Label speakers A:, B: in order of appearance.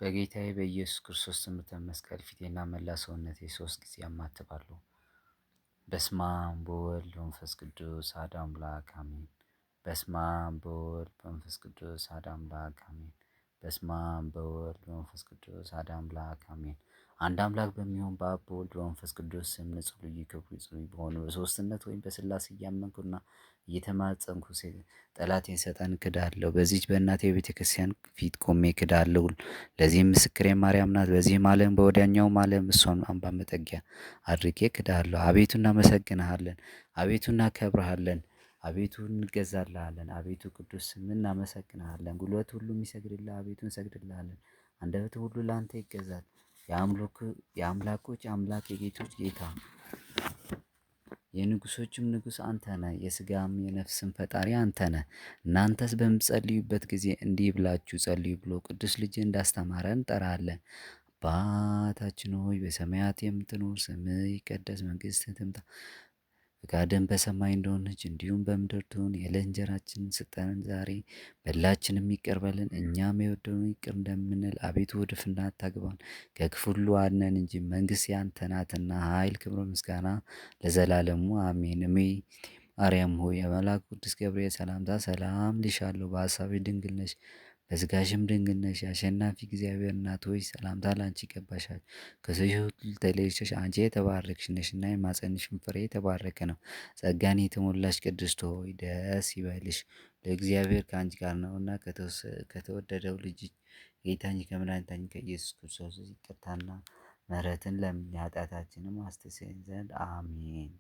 A: በጌታዬ በኢየሱስ ክርስቶስ ትምህርተ መስቀል ፊቴና መላ ሰውነቴ 3 ጊዜ አማትባለሁ። በስመ አብ ወወልድ ወመንፈስ ቅዱስ አሐዱ አምላክ አሜን። በስመ አብ ወወልድ ወመንፈስ ቅዱስ አሐዱ አምላክ አሜን። በስመ አብ ወወልድ ወመንፈስ ቅዱስ አሐዱ አምላክ አሜን። አንድ አምላክ በሚሆን በአብ በወልድ በመንፈስ ቅዱስ ስም ንጹሕ ልዩ ክብሩ ጽኑዕ በሆኑ በሦስትነት ወይም በሥላሴ እያመንኩና እየተማጸንኩ ጠላቴን ሰይጣንን ክዳለሁ። በዚች በእናቴ ቤተ ክርስቲያን ፊት ቆሜ ክዳለሁ። ለዚህም ምስክሬ ማርያም ናት። በዚህም ዓለም በወዲያኛውም ዓለም እሷን አምባ መጠጊያ አድርጌ ክዳለሁ። አቤቱ እናመሰግንሃለን፣ አቤቱ እናከብርሃለን፣ አቤቱ እንገዛልሃለን። አቤቱ ቅዱስ ስም እናመሰግንሃለን። ጉልበት ሁሉ የሚሰግድልህ አቤቱ እንሰግድልሃለን። አንደበት ሁሉ ለአንተ ይገዛል። የአምላኮች አምላክ የጌቶች ጌታ የንጉሶችም ንጉሥ አንተ ነህ። የሥጋም የነፍስም ፈጣሪ አንተ ነህ። እናንተስ በምትጸልዩበት ጊዜ እንዲህ ብላችሁ ጸልዩ ብሎ ቅዱስ ልጅ እንዳስተማረን እንጠራለን። አባታችን ሆይ በሰማያት የምትኖር፣ ስምህ ይቀደስ፣ መንግሥትህ ትምጣ፣ ፈቃድህም በሰማይ እንደሆነች እንዲሁም በምድር ትሁን። የዕለት እንጀራችንን ስጠን ዛሬ፣ በደላችንም ይቅር በለን እኛም የበደሉንን ይቅር እንደምንል፣ አቤቱ ወደ ፈተና አታግባን ከክፉ ሁሉ አድነን እንጂ መንግሥት ያንተ ናትና፣ ኃይል፣ ክብር፣ ምስጋና ለዘላለሙ አሜን። ማርያም ሆይ የመልአኩ ቅዱስ ገብርኤል ሰላምታ ሰላም ልሻለሁ። በሐሳብሽ ድንግል ነሽ፣ በሥጋሽም ድንግል ነሽ። የአሸናፊ እግዚአብሔር እናት ሆይ ሰላምታ ላንቺ ይገባሻል። ከሴቶች ሁሉ ተለይተሽ አንቺ የተባረክሽ ነሽና የማኅፀንሽም ፍሬ የተባረከ ነው። ጸጋን የተሞላሽ ቅድስት ሆይ ደስ ይበልሽ፣ ለእግዚአብሔር ከአንቺ ጋር ነውና ከተወደደው ልጅ ጌታችን ከመድኃኒታችን ከኢየሱስ ክርስቶስ ይቅርታና ምሕረትን ለምን ኃጢአታችንም አስተሰርይልን ዘንድ አሜን።